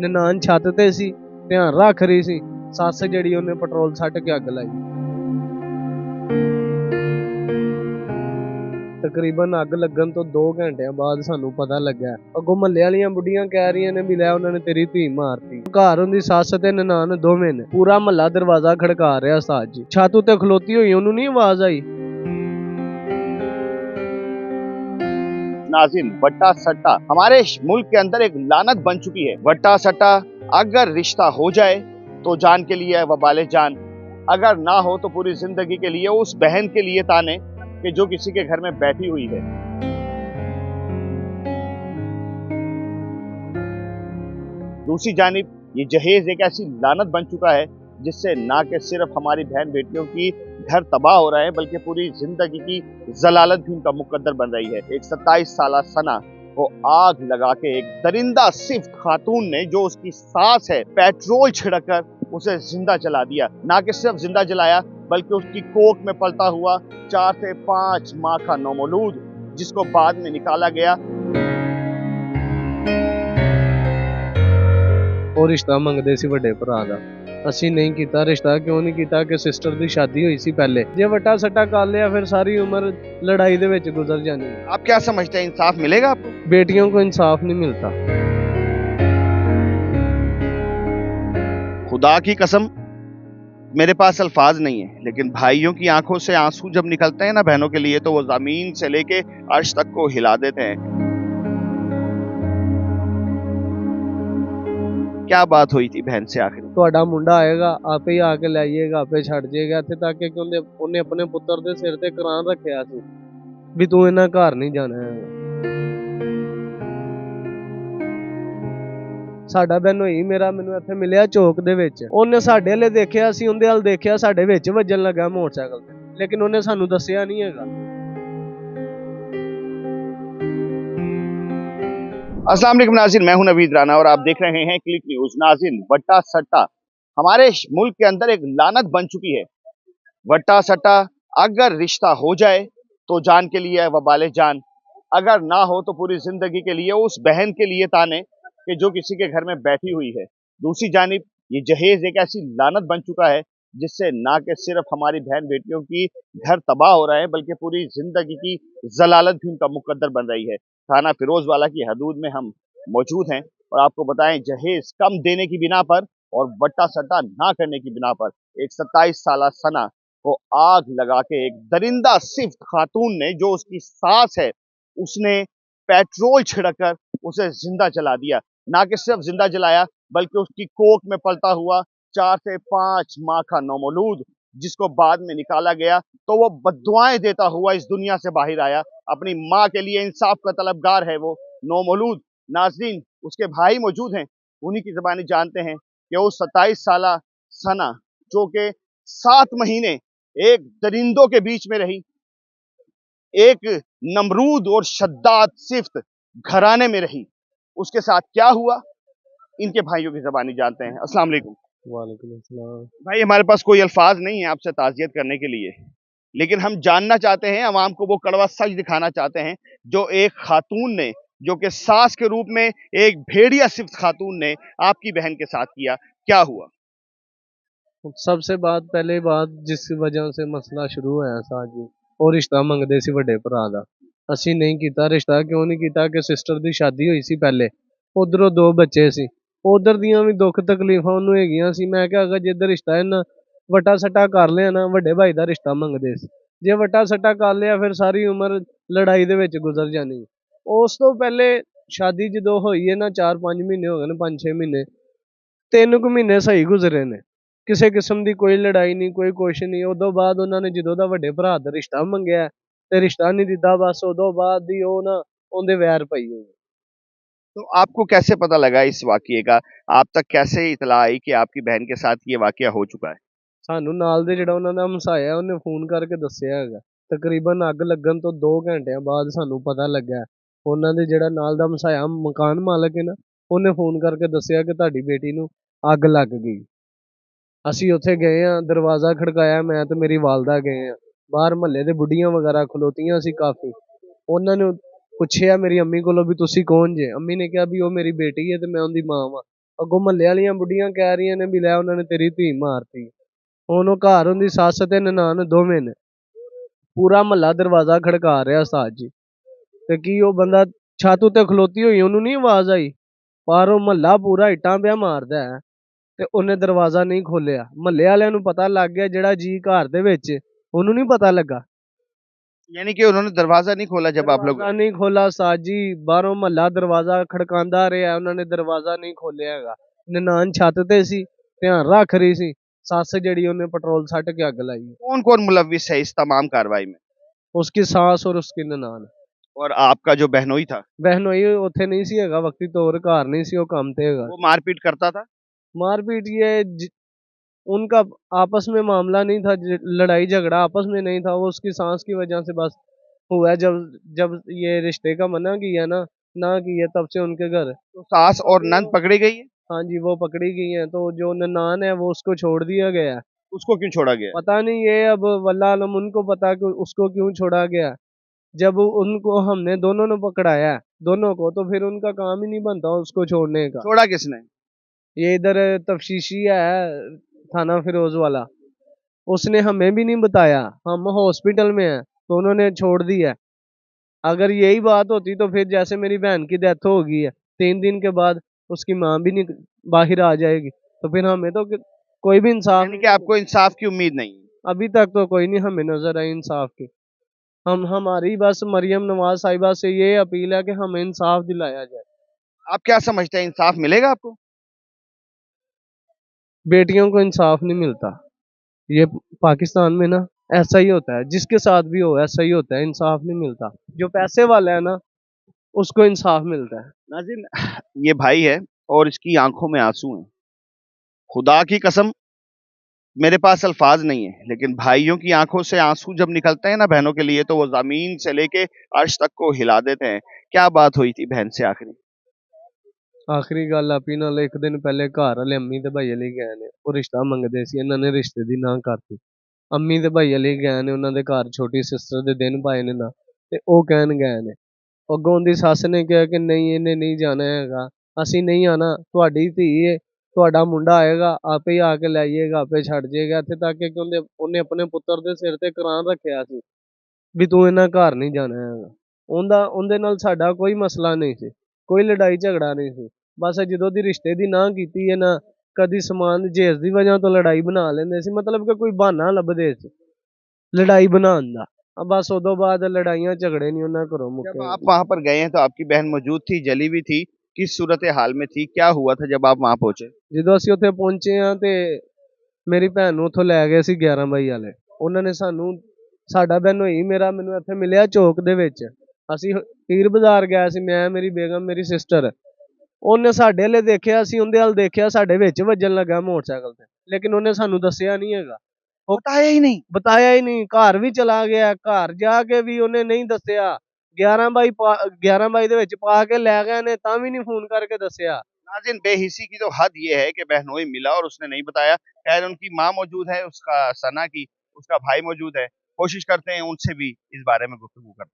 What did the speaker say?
ਨਨਾਣ ਛੱਤ ਤੇ ਸੀ, ਧਿਆਨ ਰੱਖ ਰਹੀ ਸੀ। ਸੱਸ ਜਿਹੜੀ ਉਹਨੇ ਪੈਟਰੋਲ ਸੱਟ ਕੇ ਅੱਗ ਲਾਈ। ਤਕਰੀਬਨ ਅੱਗ ਲੱਗਣ ਤੋਂ 2 ਘੰਟਿਆਂ ਬਾਅਦ ਸਾਨੂੰ ਪਤਾ ਲੱਗਾ। ਅੱਗੋਂ ਮਹੱਲੇ ਵਾਲੀਆਂ ਬੁੱਢੀਆਂ ਕਹਿ ਰਹੀਆਂ ਨੇ ਵੀ ਲੈ ਉਹਨਾਂ ਨੇ ਤੇਰੀ ਧੀ ਮਾਰਤੀ। ਘਰ ਹੁੰਦੀ ਸੱਸ ਤੇ ਨਨਾਣ ਦੋਵੇਂ ਨੇ। ਪੂਰਾ ਮਹੱਲਾ ਦਰਵਾਜ਼ਾ ਖੜਕਾ ਰਿਹਾ ਉਸਤਾਦ ਜੀ। ਛੱਤ ਉੱਤੇ ਖਲੋਤੀ ਹੋਈ, ਉਹਨੂੰ ਨਹੀਂ ਆਵਾਜ਼ ਆਈ। नाज़रीन, वट्टा सट्टा हमारे मुल्क के अंदर एक लानत बन चुकी है। वट्टा सट्टा अगर रिश्ता हो जाए तो जान के लिए वबाले जान, अगर ना हो तो पूरी जिंदगी के लिए उस बहन के लिए ताने कि जो किसी के घर में बैठी हुई है। दूसरी जानिब ये जहेज एक ऐसी लानत बन चुका है जिससे ना कि सिर्फ हमारी बहन बेटियों की घर तबाह हो रहा है बल्कि पूरी जिंदगी की जलालत भी उनका मुकद्दर बन रही है। एक 27 साल सना को आग लगा के एक दरिंदा सिफ्त खातून ने, जो उसकी सास है, पेट्रोल छिड़ककर उसे जिंदा जला दिया। ना कि सिर्फ जिंदा जलाया बल्कि उसकी कोख में पलता हुआ 4 से 5 माह का नौमौलूद, जिसको बाद में निकाला गया। ਉਹ ਰਿਸ਼ਤਾ ਮੰਗਦੇ ਸੀ ਵੱਡੇ ਭਰਾ ਦਾ। ਅਸੀਂ ਨਹੀਂ ਕੀਤਾ ਰਿਸ਼ਤਾ। ਕਿਉਂ ਨਹੀਂ ਕੀਤਾ ਕਿ ਸਿਸਟਰ ਦੀ ਸ਼ਾਦੀ ਹੋਈ ਸੀ ਪਹਿਲੇ। ਜੇ ਵੱਟਾ ਸੱਟਾ ਕਰ ਲਿਆ ਫਿਰ ਸਾਰੀ ਉਮਰ ਲੜਾਈ ਦੇ ਵਿੱਚ ਗੁਜ਼ਰ ਜਾਣੀ। आप क्या समझते हैं, इंसाफ मिलेगा आपको? बेटियों को इंसाफ नहीं मिलता। खुदा की कसम, मेरे पास अल्फाज नहीं है, लेकिन भाइयों की आंखों से आंसू जब निकलते हैं ना बहनों के लिए, तो वो जमीन से लेके अर्श तक को हिला देते हैं। क्या बात हुई थी बहन से आखिर? ਤੁਹਾਡਾ ਮੁੰਡਾ ਆਏਗਾ, ਆਪੇ ਹੀ ਆ ਕੇ ਲੈ ਜਾਏਗਾ, ਆਪੇ ਛੱਡ ਜਾਏਗਾ। ਇੱਥੇ ਤੱਕ ਕਿ ਉਹਨੇ ਆਪਣੇ ਪੁੱਤਰ ਦੇ ਸਿਰ ਤੇ ਕੁਰਾਨ ਰੱਖਿਆ ਸੀ ਵੀ ਤੂੰ ਇਹਨਾਂ ਘਰ ਨਹੀਂ ਜਾਣਾ ਹੈਗਾ। ਸਾਡਾ ਬਹਿਨੋਈ ਮੈਨੂੰ ਇੱਥੇ ਮਿਲਿਆ ਚੌਕ ਦੇ ਵਿੱਚ। ਉਹਨੇ ਸਾਡੇ ਵੱਲੇ ਦੇਖਿਆ, ਅਸੀਂ ਉਹਦੇ ਵੱਲ ਦੇਖਿਆ, ਸਾਡੇ ਵਿੱਚ ਵੱਜਣ ਲੱਗਾ ਮੋਟਰਸਾਈਕਲ ਤੇ, ਲੇਕਿਨ ਉਹਨੇ ਸਾਨੂੰ ਦੱਸਿਆ ਨਹੀਂ ਹੈਗਾ। अस्सलाम वालेकुम नाज़रीन, मैं हूं नवीद राना और आप देख रहे हैं क्लिक न्यूज। नाज़रीन, वट्टा सट्टा हमारे मुल्क के अंदर एक लानत बन चुकी है। वट्टा सट्टा अगर रिश्ता हो जाए तो जान के लिए वबाले जान, अगर ना हो तो पूरी जिंदगी के लिए उस बहन के लिए ताने कि जो किसी के घर में बैठी हुई है। दूसरी जानिब ये जहेज एक ऐसी लानत बन चुका है जिससे ना कि सिर्फ हमारी बहन बेटियों की घर तबाह हो रहा है बल्कि पूरी जिंदगी की जलालत भी उनका मुकद्दर बन रही है। थाना फिरोजवाला की हदूद में हम मौजूद हैं और आपको बताएं, जहेज कम देने की बिना पर और वट्टा सट्टा ना करने की बिना पर एक 27 साल सना को आग लगा के एक दरिंदा सिफ्त खातून ने, जो उसकी सास है, उसने पेट्रोल छिड़ककर उसे जिंदा जला दिया। ना कि सिर्फ जिंदा जलाया बल्कि उसकी कोख में पलता हुआ 4 से 5 माह का नौमौलूद, जिसको बाद में निकाला गया, तो वो बद्दुआएं देता हुआ इस दुनिया से बाहर आया। अपनी माँ के लिए इंसाफ का तलबगार है वो नौमौलूद। नाज़रीन, उसके भाई मौजूद हैं, उन्हीं की ज़बानी जानते हैं कि वो 27 साल सना, जो कि 7 महीने एक दरिंदों के बीच में रही, एक नमरूद और शद्दाद सिफ्त घराने में रही, उसके साथ क्या हुआ, इनके भाइयों की ज़बानी जानते हैं। अस्सलाम वालेकुम। वालेकुम अस्सलाम। भाई, हमारे पास कोई अल्फाज नहीं है आपसे ताज़ियत करने के लिए, लेकिन हम जानना चाहते हैं, अवाम को वो कड़वा सच दिखाना चाहते हैं जो एक खातून ने, जो कि सास के रूप में एक भेड़िया सिफ्त खातून ने आपकी बहन के साथ किया। क्या हुआ? सबसे पहले बात जिस वजह से मसला शुरू होया साथ जी, ਉਹ ਰਿਸ਼ਤਾ ਮੰਗਦੇ ਸੀ ਵੱਡੇ ਭਰਾ ਦਾ। ਅਸੀਂ ਨਹੀਂ ਕੀਤਾ ਰਿਸ਼ਤਾ। ਕਿਉਂ ਨਹੀਂ ਕੀਤਾ ਕਿ ਸਿਸਟਰ ਦੀ ਸ਼ਾਦੀ ਹੋਈ ਸੀ ਪਹਿਲੇ, ਉਧਰੋਂ 2 ਬੱਚੇ ਸੀ, ਉਧਰ ਦੀਆਂ ਵੀ ਦੁੱਖ ਤਕਲੀਫਾਂ ਉਹਨੂੰ ਹੈਗੀਆਂ ਸੀ। ਮੈਂ ਕਿਹਾ ਅਗਰ ਜਿੱਧਰ ਰਿਸ਼ਤਾ ਇਹਨਾਂ ਵੱਟਾ ਸੱਟਾ ਕਰ ਲਿਆ ਨਾ, ਵੱਡੇ ਭਾਈ ਦਾ ਰਿਸ਼ਤਾ ਮੰਗਦੇ ਸੀ, ਜੇ ਵੱਟਾ ਸੱਟਾ ਕਰ ਲਿਆ ਫਿਰ ਸਾਰੀ ਉਮਰ ਲੜਾਈ ਦੇ ਵਿੱਚ ਗੁਜ਼ਰ ਜਾਣੀ। ਉਸ ਤੋਂ ਪਹਿਲੇ ਸ਼ਾਦੀ ਜਦੋਂ ਹੋਈ ਹੈ ਨਾ, 4-5 ਮਹੀਨੇ ਹੋ ਗਏ ਨੇ, 5-6 ਮਹੀਨੇ, 3 ਕੁ ਮਹੀਨੇ ਸਹੀ ਗੁਜ਼ਰੇ ਨੇ, ਕਿਸੇ ਕਿਸਮ ਦੀ ਕੋਈ ਲੜਾਈ ਨਹੀਂ, ਕੋਈ ਕੁਛ ਨਹੀਂ। ਉਦੋਂ ਬਾਅਦ ਉਹਨਾਂ ਨੇ ਜਦੋਂ ਦਾ ਵੱਡੇ ਭਰਾ ਦਾ ਰਿਸ਼ਤਾ ਮੰਗਿਆ ਤੇ ਰਿਸ਼ਤਾ ਨਹੀਂ ਦਿੱਤਾ, ਬਸ ਉਦੋਂ ਬਾਅਦ ਦੀ ਉਹ ਨਾ ਉਹਦੇ ਵੈਰ ਪਈ ਹੋਈ। तो आपको कैसे पता लगा इस वाकये का? आप तक कैसे इतला आई कि आपकी बहन के साथ ये वाकया हो चुका है? ਸਾਨੂੰ ਨਾਲ ਦੇ ਜਿਹੜਾ ਉਹਨਾਂ ਦਾ ਹਮਸਾਇਆ, ਉਹਨੇ ਫੋਨ ਕਰਕੇ ਦੱਸਿਆ ਹੈਗਾ। ਤਕਰੀਬਨ ਅੱਗ ਲੱਗਣ ਤੋਂ 2 ਘੰਟਿਆਂ ਬਾਅਦ ਸਾਨੂੰ ਪਤਾ ਲੱਗਾ। ਉਹਨਾਂ ਦੇ ਜਿਹੜਾ ਨਾਲ ਦਾ ਹਮਸਾਇਆ ਮਕਾਨ ਮਾਲਕ ਹੈ ਨਾ, ਉਹਨੇ ਫੋਨ ਕਰਕੇ ਦੱਸਿਆ ਕਿ ਤੁਹਾਡੀ ਬੇਟੀ ਨੂੰ ਅੱਗ ਲੱਗ ਗਈ। ਅਸੀਂ ਉੱਥੇ ਗਏ ਆ, ਦਰਵਾਜ਼ਾ ਖੜਕਾਇਆ, ਮੈਂ ਤੇ ਮੇਰੀ ਵਾਲਦਾ ਗਏ ਆ। ਬਾਹਰ ਮਹੱਲੇ ਦੇ ਬੁੱਢੀਆਂ ਵਗੈਰਾ ਖਲੋਤੀਆਂ ਸੀ ਕਾਫੀ। ਉਹਨਾਂ ਨੂੰ ਪੁੱਛਿਆ ਮੇਰੀ ਅੰਮੀ ਕੋਲੋਂ ਵੀ ਤੁਸੀਂ ਕੌਣ ਜੇ? ਅੰਮੀ ਨੇ ਕਿਹਾ ਵੀ ਉਹ ਮੇਰੀ ਬੇਟੀ ਹੈ ਤੇ ਮੈਂ ਉਹਦੀ ਮਾਂ ਵਾਂ। ਅੱਗੋਂ ਮਹੱਲੇ ਵਾਲੀਆਂ ਬੁੱਢੀਆਂ ਕਹਿ ਰਹੀਆਂ ਨੇ ਵੀ ਲੈ ਉਹਨਾਂ ਨੇ ਤੇਰੀ ਧੀ ਮਾਰਤੀ। ਹੁਣ ਉਹ ਘਰ ਹੁੰਦੀ ਸੱਸ ਤੇ ਨਨਾਣ ਦੋਵੇਂ ਨੇ, ਪੂਰਾ ਮਹੱਲਾ ਦਰਵਾਜ਼ਾ ਖੜਕਾ ਰਿਹਾ ਉਸਤਾਦ ਜੀ। ਤੇ ਕੀ ਉਹ ਬੰਦਾ ਛੱਤ ਉੱਤੇ ਖਲੋਤੀ ਹੋਈ ਉਹਨੂੰ ਨਹੀਂ ਆਵਾਜ਼ ਆਈ? ਪਰ ਉਹ ਮਹੱਲਾ ਪੂਰਾ ਇੱਟਾਂ ਪਿਆ ਮਾਰਦਾ ਹੈ ਤੇ ਉਹਨੇ ਦਰਵਾਜ਼ਾ ਨਹੀਂ ਖੋਲਿਆ। ਮਹੱਲੇ ਵਾਲਿਆਂ ਨੂੰ ਪਤਾ ਲੱਗ ਗਿਆ, ਜਿਹੜਾ ਜੀ ਘਰ ਦੇ ਵਿੱਚ ਉਹਨੂੰ ਨਹੀਂ ਪਤਾ ਲੱਗਾ। यानी कि उन्होंने दरवाजा नहीं खोला जब आप लोग ਦਰਵਾਜ਼ਾ ਨਹੀਂ ਖੋਲਾ ਉਸਤਾਦ ਜੀ, ਬਾਹਰੋਂ ਮਹੱਲਾ ਦਰਵਾਜ਼ਾ ਖੜਕਾਉਂਦਾ ਰਿਹਾ, ਉਹਨਾਂ ਨੇ ਦਰਵਾਜ਼ਾ ਨਹੀਂ ਖੋਲਿਆ ਹੈਗਾ। ਨਨਾਣ ਛੱਤ ਤੇ ਸੀ, ਧਿਆਨ ਰੱਖ ਰਹੀ ਸੀ, ਸੱਸ ਜਿਹੜੀ ਉਹਨੇ ਪੈਟਰੋਲ ਸੱਟ ਕੇ ਅੱਗ ਲਾਈ। कौन कौन मुलविस है इस तमाम कार्रवाई में? उसकी सास और उसकी ननान। और आपका जो बहनोई था बहनोई ਉੱਥੇ ਨਹੀਂ ਸੀ ਹੈਗਾ, ਵਕਤੀ ਤੌਰ ਘਰ नहीं सी, वो काम ਤੇ ਹੈਗਾ। वो मारपीट करता था? मारपीट ये उनका आपस में मामला नहीं था, लड़ाई झगड़ा आपस में नहीं था, वो उसकी सांस की वजह से बस हुआ है। जब जब ये रिश्ते का मना किया ना किया, तब से उनके घर। तो सास और नंद पकड़ी गई है? हाँ जी, वो पकड़ी गई है। तो जो ननान है वो उसको छोड़ दिया गया है। उसको क्यों छोड़ा गया? पता नहीं, ये अब वल्लाह आलम उनको पता कि उसको क्यों छोड़ा गया। जब उनको हमने दोनों ने पकड़ाया है, दोनों को, तो फिर उनका काम ही नहीं बनता उसको छोड़ने का। छोड़ा किसने? ये इधर तफ्तीशी है, थाना फिरोज वाला, उसने हमें भी नहीं बताया। हम हॉस्पिटल में हैं तो उन्होंने छोड़ दिया। अगर यही बात होती तो फिर जैसे मेरी बहन की डेथ हो गई है, 3 दिन के बाद उसकी माँ भी नहीं बाहर आ जाएगी, तो फिर हमें तो कोई भी इंसाफ यानी कि आपको इंसाफ की उम्मीद नहीं है? अभी तक तो कोई नहीं हमें नजर आई इंसाफ की। हमारी बस मरियम नवाज साहिबा से ये अपील है कि हमें इंसाफ दिलाया जाए। आप क्या समझते हैं, इंसाफ मिलेगा आपको? बेटियों को इंसाफ नहीं मिलता। ये पाकिस्तान में ना ऐसा ही होता है, जिसके साथ भी हो ऐसा ही होता है, इंसाफ नहीं मिलता। जो पैसे वाला है ना उसको इंसाफ मिलता है। नाज़रीन, ये भाई है और इसकी आंखों में आंसू हैं। खुदा की कसम मेरे पास अल्फाज नहीं है, लेकिन भाइयों की आंखों से आंसू जब निकलते हैं ना बहनों के लिए, तो वो जमीन से लेके अर्श तक को हिला देते हैं। क्या बात हुई थी बहन से आखिरी? आखिरी गल ਆਪੀ ਨਾਲ ਇੱਕ ਦਿਨ ਪਹਿਲੇ ਘਰ ਵਾਲੇ ਅੰਮੀ ਤੇ ਭਾਈ ਲਈ ਗਏ ਨੇ, ਉਹ ਰਿਸ਼ਤਾ ਮੰਗਦੇ ਸੀ, ਇਹਨਾਂ ਨੇ ਰਿਸ਼ਤੇ ਦੀ ਨਾ ਕਰਤੀ। ਅੰਮੀ ਤੇ ਭਾਈ ਲਈ ਗਏ ਨੇ ਉਹਨਾਂ ਦੇ ਘਰ, ਛੋਟੀ ਸਿਸਟਰ ਦੇ ਦਿਨ ਪਾਏ ਨੇ ਨਾ, ਤੇ ਉਹ ਕਹਿਣ ਗਏ ਨੇ। ਅੱਗੋਂ ਦੀ ਸੱਸ ਨੇ ਕਿਹਾ ਕਿ ਨਹੀਂ ਇਹਨੇ ਨਹੀਂ ਜਾਣਾ ਹੈਗਾ, ਅਸੀਂ ਨਹੀਂ ਆਣਾ, ਤੁਹਾਡੀ ਧੀ ਹੈ, ਤੁਹਾਡਾ ਮੁੰਡਾ ਆਏਗਾ ਆਪੇ ਹੀ ਆ ਕੇ ਲੈ ਜਾਏਗਾ, ਆਪੇ ਛੱਡ ਜਾਏਗਾ। ਇੱਥੇ ਤੱਕ ਕਿ ਉਹਨੇ ਆਪਣੇ ਪੁੱਤਰ ਦੇ ਸਿਰ ਤੇ ਕੁਰਾਨ ਰੱਖਿਆ ਸੀ ਵੀ ਤੂੰ ਇਹਨਾਂ ਘਰ ਨਹੀਂ ਜਾਣਾ ਹੈਗਾ। ਉਹਦੇ ਨਾਲ ਸਾਡਾ ਕੋਈ ਮਸਲਾ ਨਹੀਂ ਸੀ, ਕੋਈ ਲੜਾਈ ਝਗੜਾ ਨਹੀਂ ਸੀ। ਬਸ ਜਦੋਂ ਦੀ ਰਿਸ਼ਤੇ ਦੀ ਨਾ ਕੀਤੀ ਹੈ ਨਾ, ਕਦੀ ਸਮਾਨ ਜੇਜ਼ ਦੀ ਵਜ੍ਹਾ ਤੋਂ ਲੜਾਈ ਬਣਾ ਲੈਂਦੇ ਸੀ, ਮਤਲਬ ਕਿ ਕੋਈ ਬਹਾਨਾ ਲੱਭਦੇ ਸੀ लड़ाई बनाने का। अब बस उदों बाद लड़ाइयां झगड़े नहीं उन्हें घरों जब मुक्के। आप वहां पर गए हैं तो आपकी बहन मौजूद थी, जली हुई थी, किस सूरत हाल में थी, क्या हुआ था जब आप वहां पहुंचे? ਜਦੋਂ ਅਸੀਂ ਉੱਥੇ ਪਹੁੰਚੇ ਆ ਤੇ ਮੇਰੀ ਭੈਣ ਨੂੰ ਉੱਥੋਂ ਲੈ ਗਏ ਸੀ 11 ਬਾਈ ਵਾਲੇ। ਉਹਨਾਂ ਨੇ ਸਾਨੂੰ, ਸਾਡਾ ਬਹਿਨੋਈ ਮੈਨੂੰ ਇੱਥੇ ਮਿਲਿਆ ਚੌਕ ਦੇ ਵਿੱਚ। ਅਸੀਂ ਪੀਰ ਬਾਜ਼ਾਰ ਗਏ ਸੀ, ਮੈਂ, ਮੇਰੀ ਬੇਗਮ, ਮੇਰੀ ਸਿਸਟਰ। ਉਹਨੇ ਸਾਡੇ ਵੱਲ ਦੇਖਿਆ, ਅਸੀਂ ਉਹਦੇ ਵੱਲ ਦੇਖਿਆ, ਸਾਡੇ ਵਿੱਚ ਵੱਜਣ ਲੱਗਾ ਮੋਟਰਸਾਈਕਲ ਤੇ, ਲੇਕਿਨ ਉਹਨੇ ਸਾਨੂੰ ਦੱਸਿਆ ਨਹੀਂ ਹੈਗਾ। ਉਹ बताया ही नहीं। घर भी चला गया, घर जाके भी उन्हें नहीं दसिया। 11 ਬਾਈ ਦੇ ਵਿੱਚ ਪਾ ਕੇ ਲੈ गए ने, ਤਾਂ ਵੀ नहीं फोन करके दसिया। नाज़रीन, बेहिसी की तो हद ये है कि बहनोई मिला और उसने नहीं बताया। खैर, उनकी माँ मौजूद है, उसका सना की, उसका भाई मौजूद है, कोशिश करते हैं उनसे भी इस बारे में गुफ्तगू करते हैं।